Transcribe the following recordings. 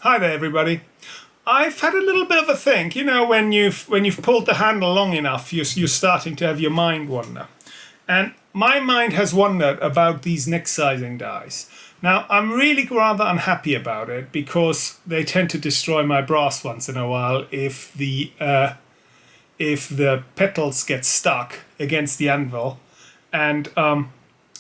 Hi there, everybody. I've had a little bit of a think. You know, when you've pulled the handle long enough, you're starting to have your mind wander. And my mind has wandered about these neck sizing dies. Now, I'm really rather unhappy about it because they tend to destroy my brass once in a while if the petals get stuck against the anvil, and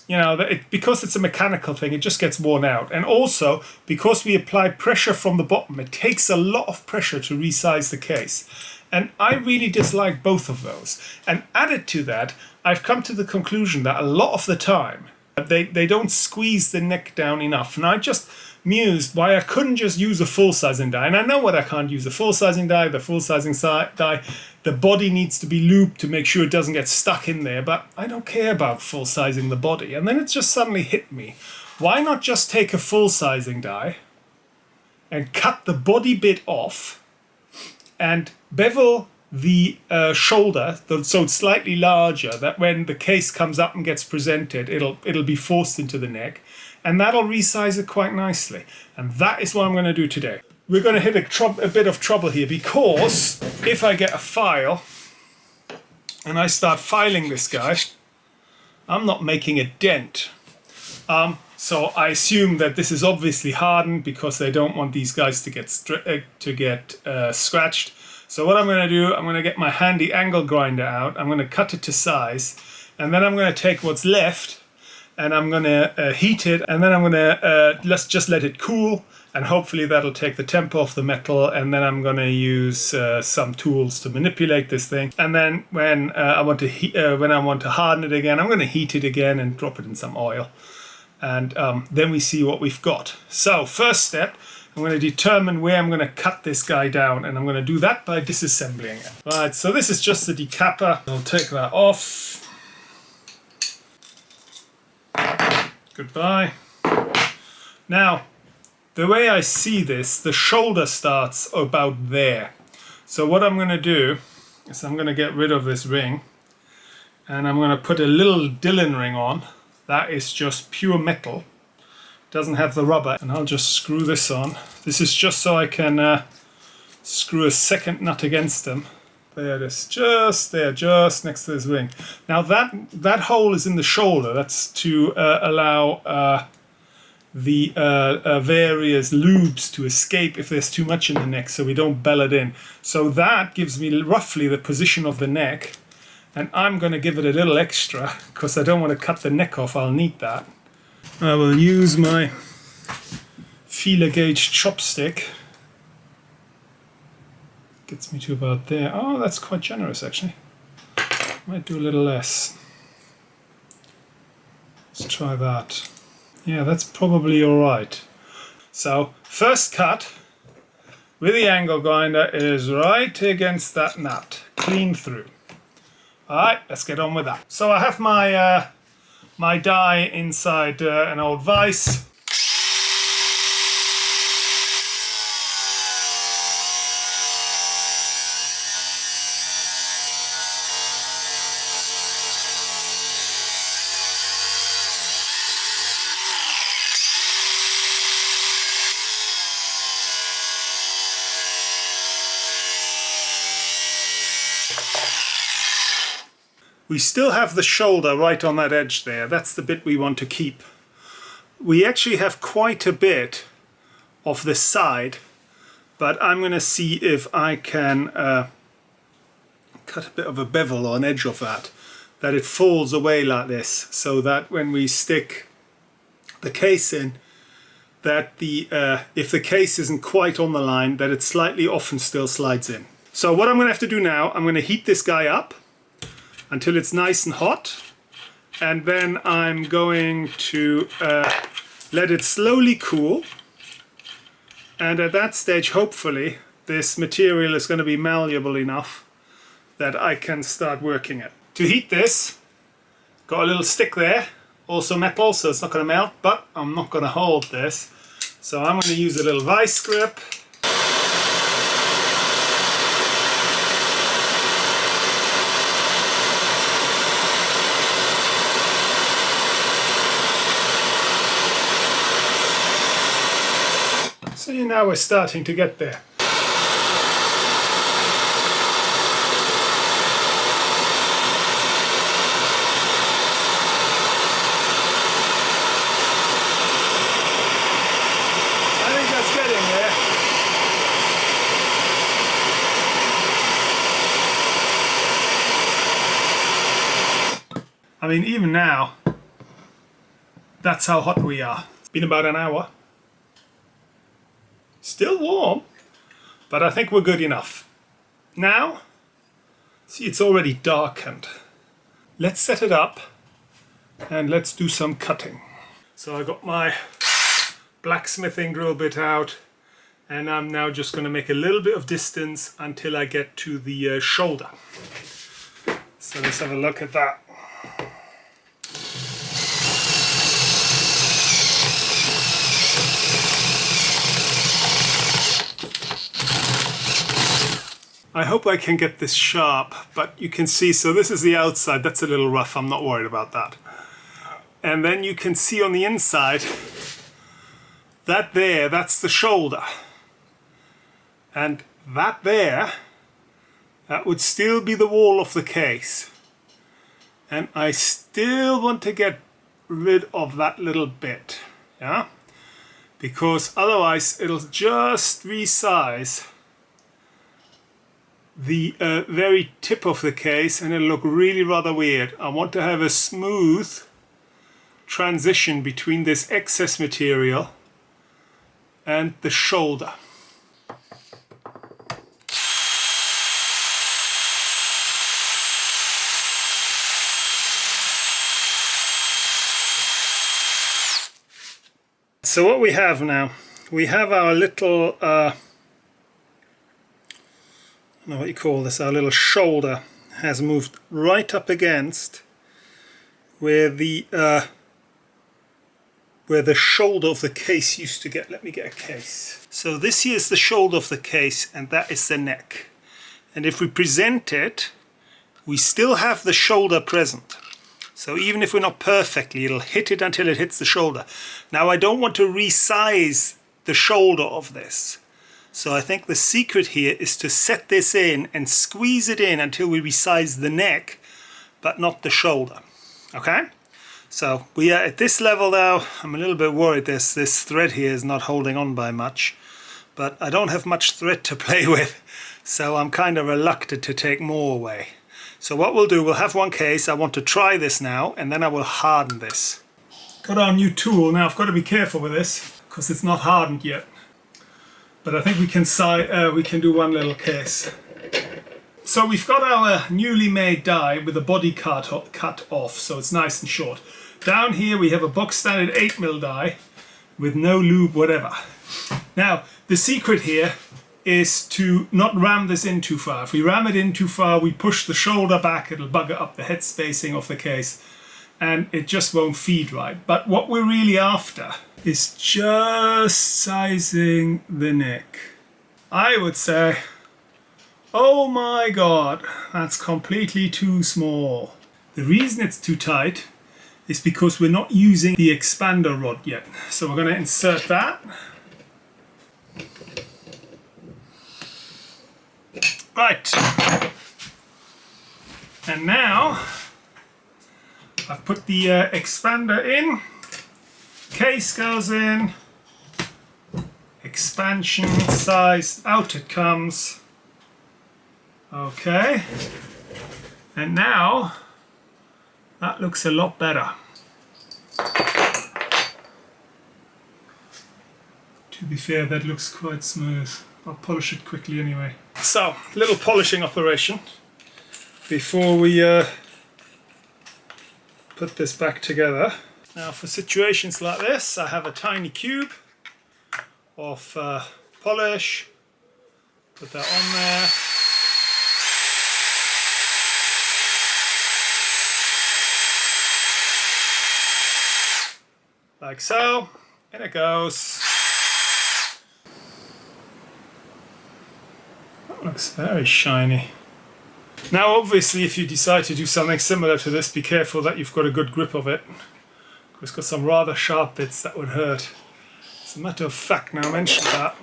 you know, because it's a mechanical thing, it just gets worn out. And also, because we apply pressure from the bottom, it takes a lot of pressure to resize the case. And I really dislike both of those. And added to that, I've come to the conclusion that a lot of the time, they don't squeeze the neck down enough. And I just mused why I couldn't just use a full sizing die. And I know what I can't use: a full sizing die, the full sizing die. The body needs to be lubed to make sure it doesn't get stuck in there, but I don't care about full sizing the body. And then it just suddenly hit me. Why not just take a full sizing die and cut the body bit off and bevel the shoulder so it's slightly larger, that when the case comes up and gets presented, it'll be forced into the neck, and that'll resize it quite nicely. And that is what I'm going to do today. We're going to hit a bit of trouble here, because if I get a file and I start filing this guy, I'm not making a dent. So I assume that this is obviously hardened because they don't want these guys to get scratched. So what I'm going to do, I'm going to get my handy angle grinder out. I'm going to cut it to size, and then I'm going to take what's left and I'm going to heat it, and then I'm going to just let it cool, and hopefully that'll take the temp off the metal. And then I'm going to use some tools to manipulate this thing. And then when I want to harden it again, I'm going to heat it again and drop it in some oil. And then we see what we've got. So first step, I'm going to determine where I'm going to cut this guy down, and I'm going to do that by disassembling it. Right, so this is just the decapper. I'll take that off. Goodbye. Now, the way I see this, the shoulder starts about there. So what I'm going to do is I'm going to get rid of this ring, and I'm going to put a little Dillon ring on. That is just pure metal. Doesn't have the rubber, and I'll just screw this on. This is just so I can screw a second nut against them. There it is, just there, just next to this ring. Now that hole is in the shoulder. That's to allow the various lubes to escape if there's too much in the neck, so we don't bell it in. So that gives me roughly the position of the neck, and I'm going to give it a little extra because I don't want to cut the neck off. I'll need that. I will use my feeler gauge chopstick. Gets me to about there. Oh, that's quite generous actually. Might do a little less. Let's try that. Yeah, that's probably alright. So, first cut with the angle grinder is right against that nut, clean through. Alright, let's get on with that. So I have my my die inside an old vise. We still have the shoulder right on that edge there. That's the bit we want to keep. We actually have quite a bit of this side, but I'm going to see if I can cut a bit of a bevel on edge of that it falls away like this, so that when we stick the case in, that if the case isn't quite on the line, that it slightly off and still slides in. So what I'm going to have to do now, I'm going to heat this guy up until it's nice and hot, and then I'm going to let it slowly cool, and at that stage hopefully this material is going to be malleable enough that I can start working it. To heat this, got a little stick there, also metal, so it's not going to melt, but I'm not going to hold this, so I'm going to use a little vice grip. So now we're starting to get there. I think that's getting there. I mean, even now, that's how hot we are. It's been about an hour. Still warm, but I think we're good enough. Now, see, it's already darkened. Let's set it up and let's do some cutting. So I got my blacksmithing drill bit out, and I'm now just going to make a little bit of distance until I get to the shoulder. So let's have a look at that. I hope I can get this sharp, but you can see, so this is the outside, that's a little rough, I'm not worried about that. And then you can see on the inside, that there, that's the shoulder. And that there, that would still be the wall of the case. And I still want to get rid of that little bit, yeah? Because otherwise it'll just resize the very tip of the case and it'll look really rather weird. I want to have a smooth transition between this excess material and the shoulder. So what we have now, we have our little I don't know what you call this, our little shoulder has moved right up against where the shoulder of the case used to get. Let me get a case. So this here is the shoulder of the case and that is the neck. And if we present it, we still have the shoulder present. So even if we're not perfectly, it'll hit it until it hits the shoulder. Now I don't want to resize the shoulder of this. So I think the secret here is to set this in and squeeze it in until we resize the neck, but not the shoulder. Okay? So we are at this level now. I'm a little bit worried this thread here is not holding on by much, but I don't have much thread to play with, so I'm kind of reluctant to take more away. So what we'll do, we'll have one case. I want to try this now, and then I will harden this. Got our new tool. Now I've got to be careful with this because it's not hardened yet. But I think we can do one little case. So we've got our newly made die with the body cut off, so it's nice and short. Down here we have a box standard 8mm die with no lube whatever. Now the secret here is to not ram this in too far. If we ram it in too far, we push the shoulder back, it'll bugger up the head spacing of the case and it just won't feed right. But what we're really after is just sizing the neck. I would say, oh my god, that's completely too small. The reason it's too tight is because we're not using the expander rod yet. So we're going to insert that. Right. And now I've put the expander in. Case goes in, expansion size, out it comes. Okay, and now that looks a lot better. To be fair, that looks quite smooth. I'll polish it quickly anyway. So, little polishing operation before we put this back together. Now for situations like this, I have a tiny cube of polish, put that on there. Like so, and it goes. That looks very shiny. Now obviously if you decide to do something similar to this, be careful that you've got a good grip of it. It's got some rather sharp bits that would hurt. As a matter of fact, now I mentioned that,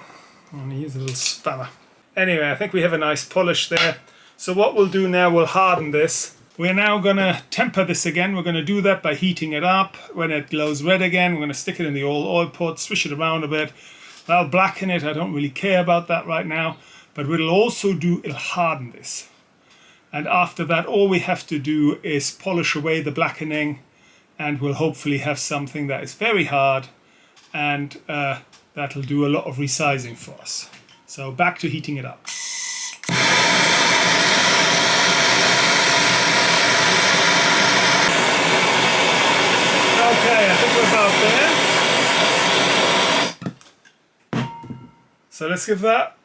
I'm going to use a little spanner. Anyway, I think we have a nice polish there. So what we'll do now, we'll harden this. We're now going to temper this again. We're going to do that by heating it up. When it glows red again, we're going to stick it in the oil pot, swish it around a bit. I'll blacken it. I don't really care about that right now. But what it'll also do, it'll harden this. And after that, all we have to do is polish away the blackening, and we'll hopefully have something that is very hard, and that'll do a lot of resizing for us. So back to heating it up. Okay, I think we're about there. So let's give that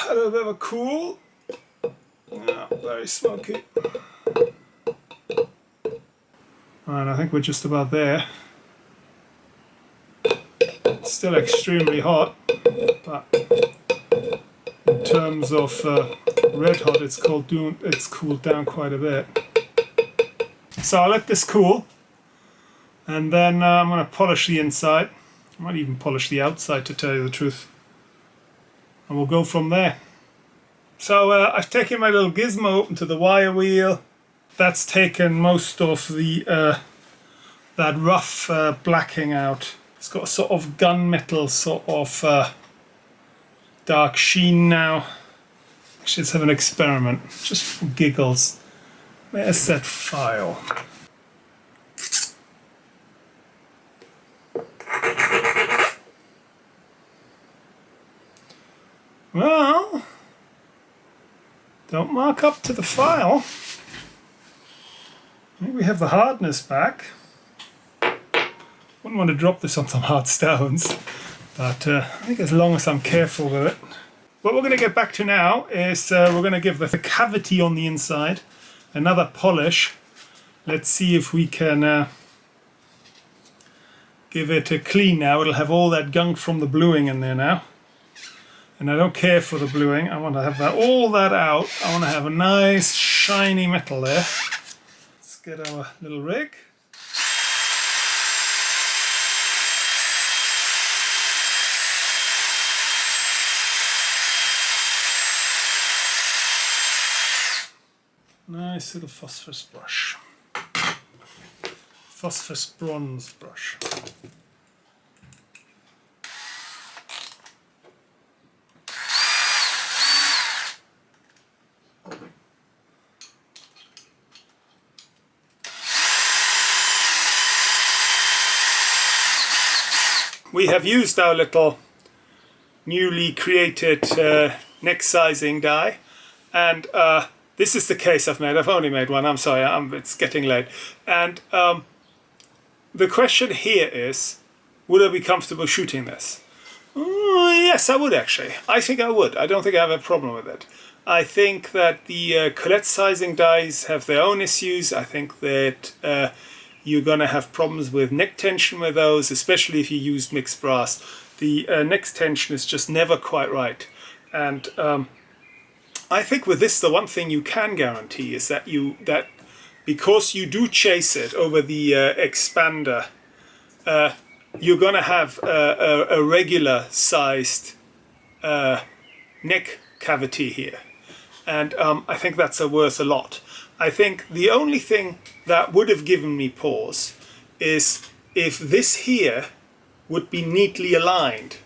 a little bit of a cool. Oh, very smoky. And I think we're just about there. It's still extremely hot, but in terms of red hot, it's cooled down quite a bit. So I'll let this cool, and then I'm going to polish the inside. I might even polish the outside, to tell you the truth. And we'll go from there. So I've taken my little gizmo open to the wire wheel. That's taken most of the that rough blacking out. It's got a sort of gunmetal sort of dark sheen now. Actually, let's have an experiment, just for giggles. Where's that file? Well, don't mark up to the file. I think we have the hardness back. Wouldn't want to drop this on some hard stones, but I think as long as I'm careful with it. What we're going to get back to now is we're going to give the cavity on the inside another polish. Let's see if we can give it a clean now. It'll have all that gunk from the bluing in there now. And I don't care for the bluing. I want to have all that out. I want to have a nice shiny metal there. Let's get our little rig. Nice little phosphorus brush. Phosphorus bronze brush. We have used our little newly created neck sizing die, and this is the case I've made. I've only made one, I'm sorry, it's getting late. And the question here is, would I be comfortable shooting this? Yes, I would actually. I think I would. I don't think I have a problem with it. I think that the Colette sizing dies have their own issues. I think that you're going to have problems with neck tension with those, especially if you use mixed brass. The neck tension is just never quite right. And I think with this, the one thing you can guarantee is that because you do chase it over the expander, you're going to have a regular sized neck cavity here. And I think that's worth a lot. I think the only thing that would have given me pause is if this here would be neatly aligned,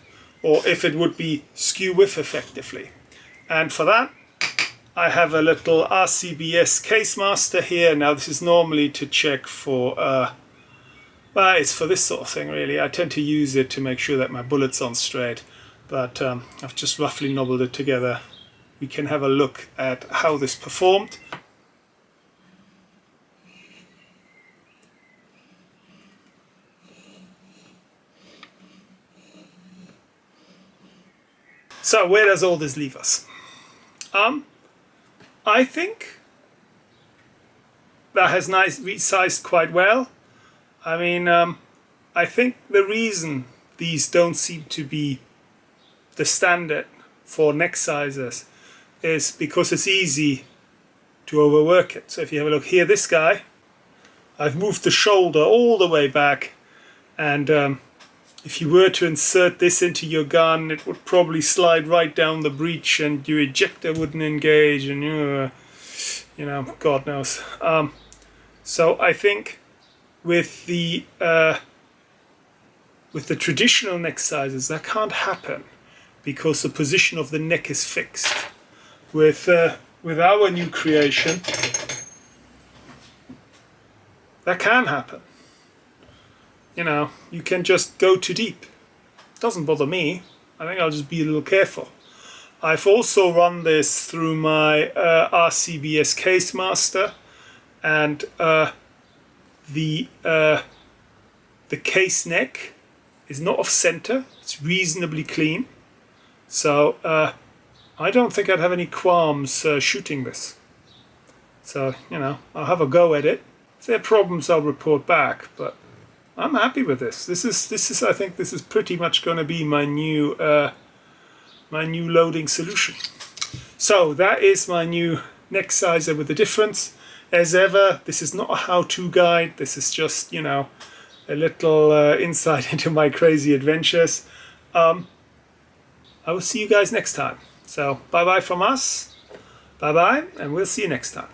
or if it would be skew width effectively. And for that, I have a little RCBS case master here. Now this is normally to check for, well, it's for this sort of thing really. I tend to use it to make sure that my bullet's on straight, but I've just roughly nobbled it together. We can have a look at how this performed. So where does all this leave us? I think that has resized quite well. I mean, I think the reason these don't seem to be the standard for neck sizes is because it's easy to overwork it. So if you have a look here, this guy, I've moved the shoulder all the way back, and if you were to insert this into your gun, it would probably slide right down the breech and your ejector wouldn't engage, and you know, God knows. So I think with the traditional neck sizes, that can't happen because the position of the neck is fixed. With our new creation, that can happen. You know, you can just go too deep. Doesn't bother me. I think I'll just be a little careful. I've also run this through my RCBS Case Master, and the case neck is not off center. It's reasonably clean, so I don't think I'd have any qualms shooting this. So, you know, I'll have a go at it. If there are problems, I'll report back, but I'm happy with this. This is I think this is pretty much going to be my new loading solution. So that is my new neck sizer with the difference. As ever, this is not a how-to guide. This is just, you know, a little insight into my crazy adventures. I will see you guys next time. So bye-bye from us. Bye-bye, and we'll see you next time.